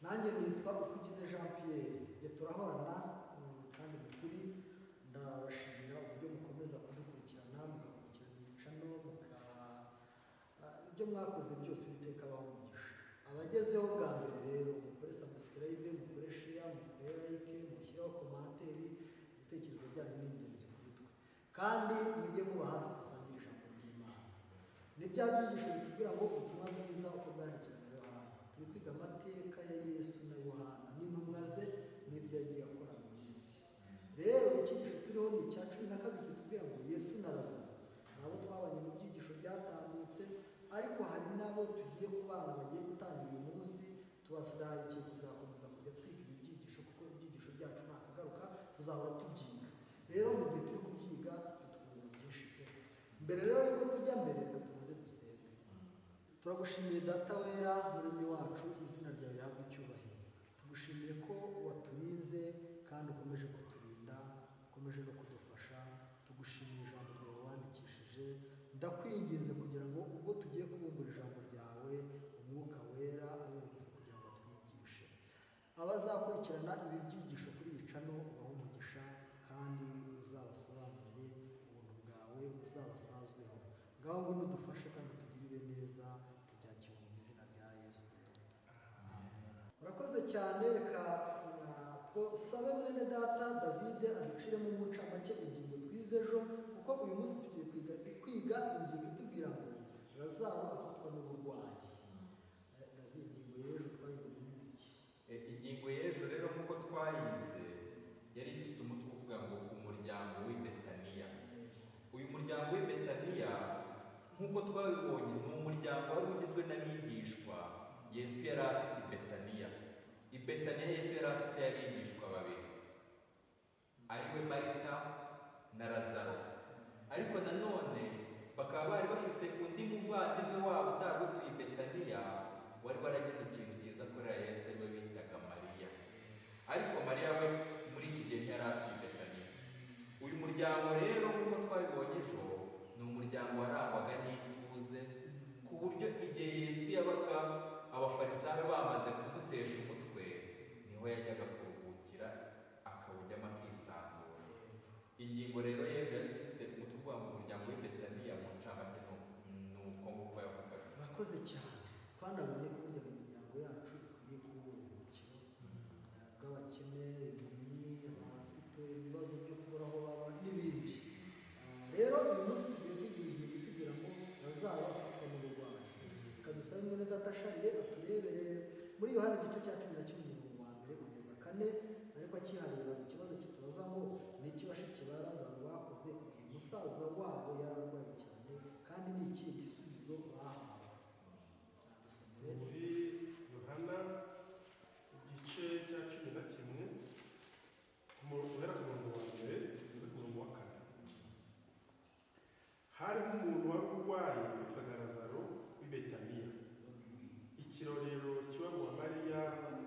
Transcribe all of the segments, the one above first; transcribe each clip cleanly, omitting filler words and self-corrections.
nanjye nitwa Ukugize Jean Pierre, njye turahorana kandi mukuri ndabashimira uburyo mukomeza kudukurikirana mugakurikirana imicano ibyo mwakoze byose Uwiteka abamugisha. Abagezeho bwa mbere rero mukore subscribe, mukore share, mukore like, mushyiraho komanteri, ibitekerezo byanyu ni ingenzi kuri twe kandi mujye muba hafi dusangire ijambo ry'Imana. Ni bya byigisho bitubwira ngo ubutumwa bwiza uko bwanditswe na Yohana. Turi kwiga amateka ya Yesu na Yohana n'intumwa ze n'ibyo yagiye akora mu isi. Rero icyigisho turiho ni icya 12 kitubwira ngo Yesu na Lazaro nabo twabanye mu byigisho byatambutse, ariko hari nabo tugiye kubana bagiye gutangira uyu munsi. Tubasaragiye kuzakomeza kujya twiga ibyigisho kuko ibyigisho byacu nakagaruka tuzahora tubyiga. Rero mu gihe turi kubyiga twungura byinshi pe. Mbere rero yuko tujya mbere ngo tumaze dusenge. Turagushimiye Data wera Muremyi wacu, izina ryawe rihabwe icyubahiro. Tugushimiye ko waturinze kandi ukomeje kuturinda, ukomeje no kudufasha. Tugushimiye ijambo ryawe wandikishije. Ndakwinginze kugira ngo ubwo tugiye kubumbura ijambo ryawe, umwuka wera abe bugufi kugira ngo atwigishe. Abazakurikirana ibi byigisho kuri iyi cano ubahe umugisha kandi uzabasobanurire ubuntu bwawe, uzabasazweho. Ngaho ngo nudufashe kandi tugirire neza, tubyakire mu izina rya Yesu. Murakoze cyane. Reka twasabe mwene data David aduciremo mu ncamake ingingo twize ejo, kuko uyu munsi tugiye kwiga ingingo itubwira ngo Lazaro afatwa n'uburwayi. David, ingingo y'ejo twayibonye iki? Ingingo y'ejo rero nk'uko twayize yari ifite umutwe uvuga ngo umuryango w'i Betaniya. Uyu muryango w'i Betaniya nk'uko twabibonye ni umuryango wari ugizwe n'abigishwa Yesu yari afite i Betaniya. I Betaniya Yesu yari afite abigishwa babiri, ariwe Marita na Lazaro. Ariko nanone bakaba bari bafite undi muvandimwe wabo utari utuye i Betaniya wari waragize ikintu cyiza kuri Yesu, ariwe bitaga Mariya. Ariko Mariya we muri iki gihe ntiyari atuye i Betaniya. Uyu muryango rero nk'uko twabibonye ejo ni umuryango warangwaga n'ituze, ku buryo igihe Yesu yabaga abafarisayo bamaze kumutesha umutwe niho yajyaga kuruhukira akawujyamo akisanzura. Ingingo rero y'ejo yari ifite umutwe uvuga ngo umuryango w'i Betaniya mu ncamake ni uko nguko yavugaga. Murakoze cyane. Twanabonye ko burya mu miryango yacu ikwiye kuba uburuhukiro bw'abakene, impumyi, abafite ibibazo byo kubura aho baba n'ibindi. Rero uyu munsi tugiye kwiga tugira ngo Lazaro afatwa n'uburwayi. Kadusabe mwene data Charles aturebere muri Yohana igice cya 11 umurongo wa 1 kugeza 4, ariko akihareba ikibazo kitubaza ngo ni iki bashiki ba Lazaro bakoze igihe musaza wabo yararwaye cyane, kandi ni iki gisubizo bahawe. Muri Yohana igice cya 11 guhera ku murongo wa 1 kugeza ku murongo wa 4. Hariho umuntu wari urwaye witwaga Lazaro w'i Betaniya, ikirorero kiba mu Mariya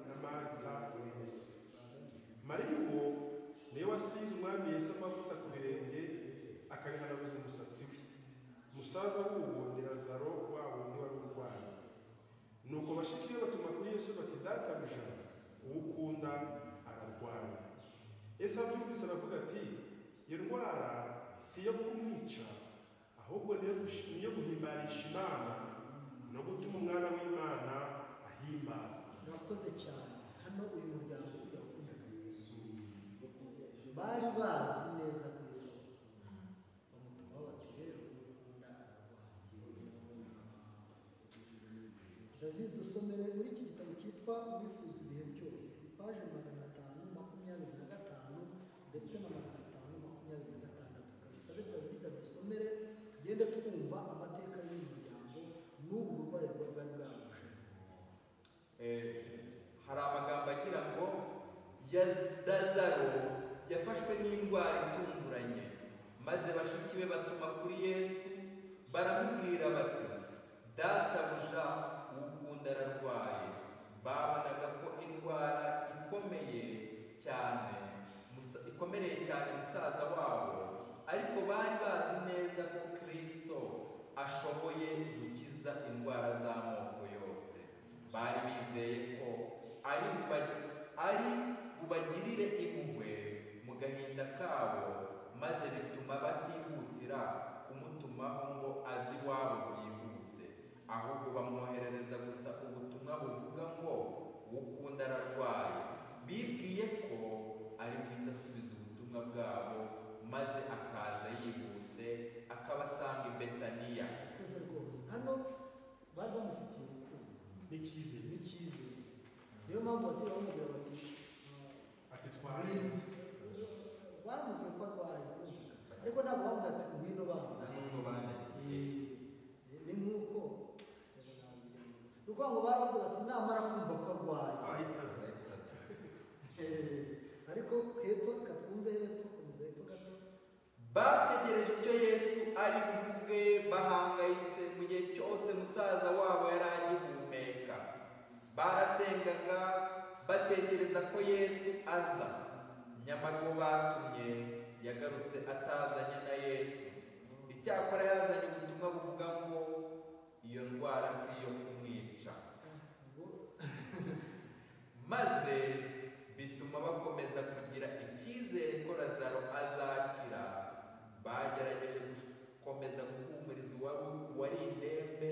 na Marita na Yesu. Mariya uwo niwe wasize umwami Yesu amavuta ku birenge akabihanaguza umusatsi we. Musaza w'uwo ni Lazaro wa wundi wari urwaye. Nuko bashiki be batuma kuri Yesu bati, databuja, uwo ukunda ararwaye. Yesu abyumvise aravuga ati, iyo ndwara si iyo kumwica, ahubwo niyo guhimbarisha Imana no gutuma umwana w'Imana ahimbazwa. Murakoze cyane. Hano uyu muryango yakundaga Yesu, bari bazi neza ko Yesu bamutuma bati rero ukunda ararwaye. David, dusomere muri iki gitabo cyitwa Ubifuza ibihe byose, paje 525 ndetse na 526. Kadusabe David adusomere tugende twumva amateka y'uyu muryango n'ubu burwayi bwari bwamuje. Hari amagambo agira ngo Lazaro yafashwe n'indwara itunguranye, maze bashiki be batuma kuri Yesu baramubwira bati, databuja, ukunda ararwaye. Babonaga ko indwara ikomereye cyane musaza wabo, ariko bari bazi neza ko Kristo ashoboye gukiza indwara z'amoko yose. Bari bizeye ko ari bubagirire impuhwe mu gahinda kabo, maze bituma batihutira kumutumaho ngo aze iwabo byihuse, ahubwo bamwoherereza gusa ubutumwa buvuga ngo ukunda ararwaye. Bibwiye ko ari guhita asubiza ubutumwa bwabo, maze akaza yihuse akabasanga i Betaniya. Koze rwose hano bari bamufitiye urukundo n'icyizere. niyo mpamvu batira bamubwira bati Ati twari bamubwiye ko arwaye kumvuga, ariko ntabwo bamubwira ati ngwino bana. Ni nk'uko ni ukuvuga ngo baravuze bati namara kumva ko arwaye ahitaze. ariko hepfo katwumve hepfo, komeza hepfo gato. Bategereje icyo Yesu ari buvuge bahangayitse mu gihe cyose musaza wabo yari agihumeka. Barasengaga batekereza ko Yesu aza, nyamara uwo batumye yagarutse atazanye na Yesu. Icyakora yazanye ubutumwa buvuga ngo iyo ndwara si iyo kumwica, maze bituma bakomeza kugira icyizere ko Lazaro azakira. Bagerageje gukomeza guhumuriza uwari indembe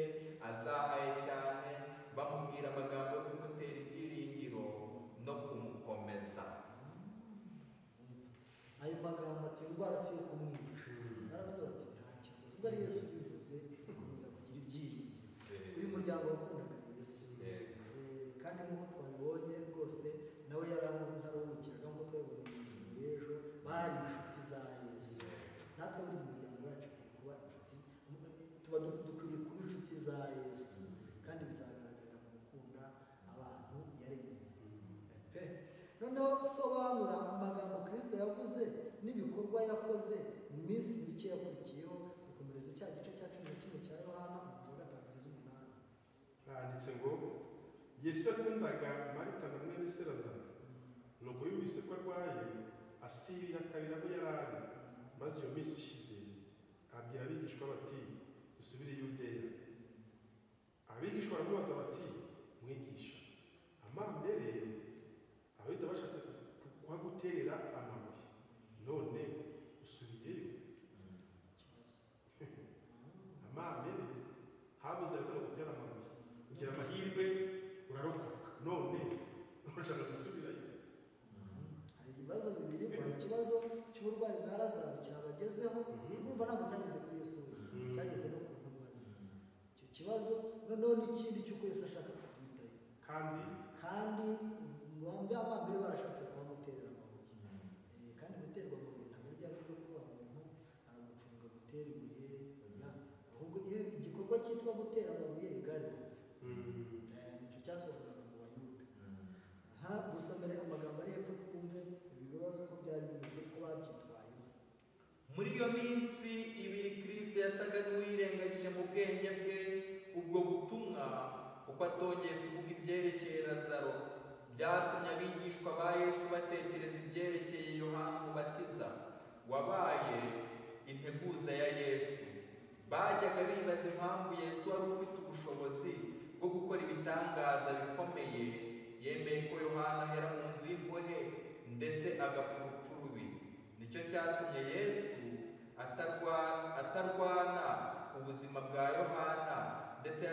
azahaye cyane, bamubwira amagambo yo kumutera ibyiringiro no kumukomeza. ayo magambo ati indwara si iyo kumwica, baravuze bati nta kibazo, ubwo ari Yesu ubivuze ukomeza kugira ibyiringiro. uyu muryango wakundaga Yesu, kandi nk'uko twabibonye rwose nawe yarawumukiraga, nk'uko twabibonye mu gihe ejo bari inshuti za Yesu. natwe buri muryango wacu kuba dukwiriye kuba inshuti za Yesu, kandi bizagaragarira mu gukunda abantu yaremye. Noneho sobanura amagambo Kristo yavuze n'ibikorwa yakoze mu minsi mike yakurikiyeho. Dukomereza cya gice cya 11 cya Yohana 5:8. handitse ngo Yesu yakundaga Marita na mwene se Lazaro, nuko yumvise ko arwaye asibira akabira aho yari ari. Maze iyo minsi ishize abwira abigishwa bati dusubire i Yudeya. Abigishwa baramubaza bati mwigisha, amambere abayuda bashatse kuhaguterera amabuye, none usubiyeyo? Amambere habuze abakora gutera amabuye, kugira amahirwe urarokoka, none urashaka gusubirayo? Hari ibibazo bibiri. Hari ikibazo cy'uburwayi bwa Lazaro cyabagezeho, urumva ntabwo cyageze kuri Yesu, cyageze no ku ntumwa ze. Icyo kibazo noneho n'ikindi cy'uko Yesu ashaka kubyitaho, kandi amambere barashatse kubamuterera amabuye. Kandi guterwa amabuye ntabwo ari bya byo kuba umuntu aramucunga gutera ibuye, ahubwo iyo igikorwa cyitwa gutera amabuye igare nicyo cyasohoraga mu Bayuda. Dusomere amagambo ari hepfo twumve ibibazo ko byari bimeze, ko babyitwayemo. Muri iyo minsi ibiri Kristo yasaga n'uwirengagije mu bwenge bwe ubwo butumwa, kuko atongeye kuvuga ibyerekeye Lazaro. Byatumye abigishwa ba Yesu batekereza ibyerekeye Yohana Umubatiza wabaye integuza ya Yesu. Bajyaga bibaza impamvu Yesu wari ufite ubushobozi bwo gukora ibitangaza bikomeye yemeye ko Yohana ahera mu nzu y'imbohe ndetse agapfa urupfu rubi. Nicyo cyatumye Yesu atarwana ku buzima bwa Yohana, ndetse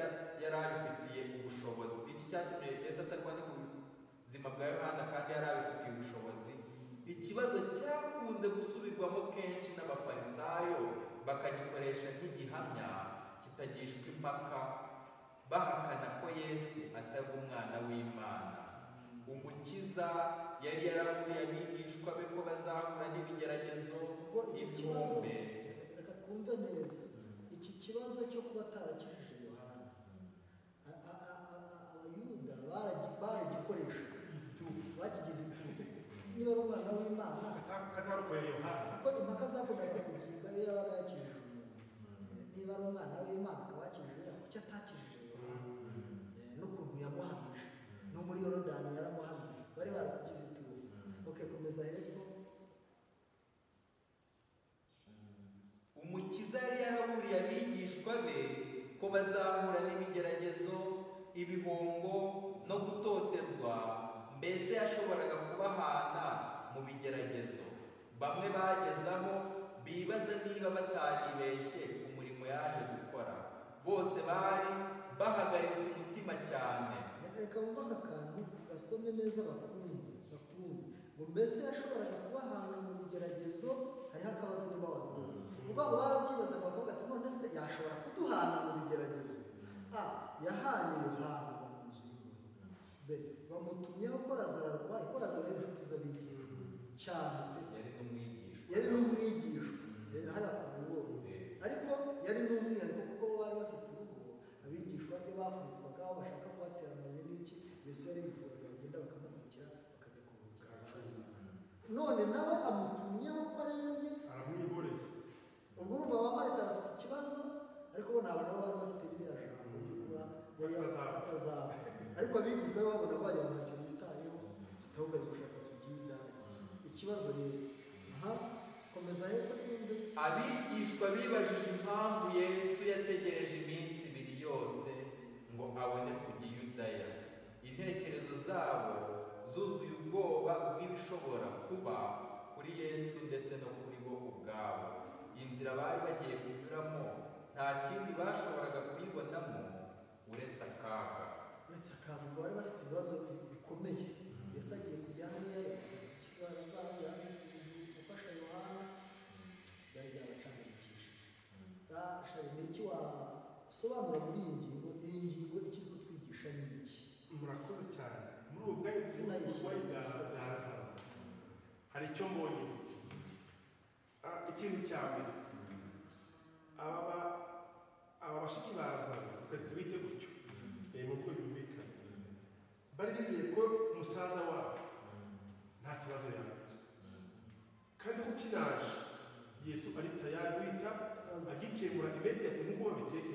yari abifitiye ubushobozi. Iki cyatumye Yesu atarwana ku buzima bwa Yohana kandi yari abifitiye ubushobozi. Ikibazo cyakunze gusubirwamo kenshi n'abafarisayo, bakagikoresha nk'igihamya kitagishwa impaka, bahakana ko Yesu atari umwana w'Imana. Umukiza yari yaraburiye abigishwa be ko bazahura n'ibigeragezo ibyombe. Reka twumve neza iki kibazo cyo kuba atarakijije Yohana. Abayuda baragikoresha bakigize itufu. Niba ari umwana w'Imana katarukoreye Yohana, kuko impaka zakundaga kugira iyo yabaga yakijije umuntu. Niba ari umwana w'Imana akaba yakijije, kuki atakijije Yohana? N'ukuntu yamuhamije no muri Yorodani yaramuhamije, bari barakigize itufu. Komeza hepfo. Umukiza yari yaraburiye abigishwa be ko bazahura n'ibigeragezo, ibihombo no gutotezwa mbese yashoboraga kubahana mu bigeragezo bamwe bagezamo bibaza niba bataribeshye umurimo yaje gukora. Bose bari bahagaritse umutima cyane. Reka wumva aka kantu gasome neza bakumve ngo mbese yashoboraga kubahana mu bigeragezo. Hariho akabazo niba wabona ubwo abo barabyibaza bakavuga ati none se yashobora kuduhana mu bigeragezo? Yahanye Yohana bamuzi bamutumyeho ko Lazaro arwaye, ko Lazaro yari inshuti z'abigishwa cyane, yari n'umwigishwa hariya twabibonye, ariko yari n'umwihariko kuko bari bafite urugo, abigishwa be bafutwaga bashaka kubatera amabuye n'iki, Yesu yari yifuraga bagenda bakamukurikira bakajya kuruhukira. None nawe amutumyeho ko arembye, aramwihoreye. ubwo urumva ba Marita bafite ikibazo, ariko bo nabo bari bafite ririya jambo ryo kuba yari atazaba, ariko abigishwa be babona bajya ntacyo bitayeho, ahubwo bari gushaka kugenda ikibazo rero. Komeza hepfo twumve. Abigishwa bibajije impamvu Yesu yategereje iminsi ibiri yose ngo abone kujya i Yudaya. Intekerezo zabo zuzuye ubwoba bw'ibishobora kuba kuri Yesu ndetse no kuri bo ubwabo. Inzira bari bagiye kunyuramo nta kindi bashoboraga kuyibonamo uretse akaga. Bari bafite ibibazo bikomeye. Yesu agiye kujya hariya kizaza yanze gufasha Yohana, byari byabacanganyikishije. Ni iki wasobanura muri iyi ngingo? Iyi ngingo ikiri kutwigisha ni iki? Murakoze cyane. Muri ubu bwari bw'uburwayi bwa Lazaro hari icyo mbonye. Ikintu cya mbere, aba bashiki ba Lazaro ugahita ubite gutyo nk'uko byumvikana, bari bizeye ko umusaza wabo nta kibazo yagira, kandi ko kinaje Yesu ari tayari guhita agikemura imedi nk'uko babitekereza.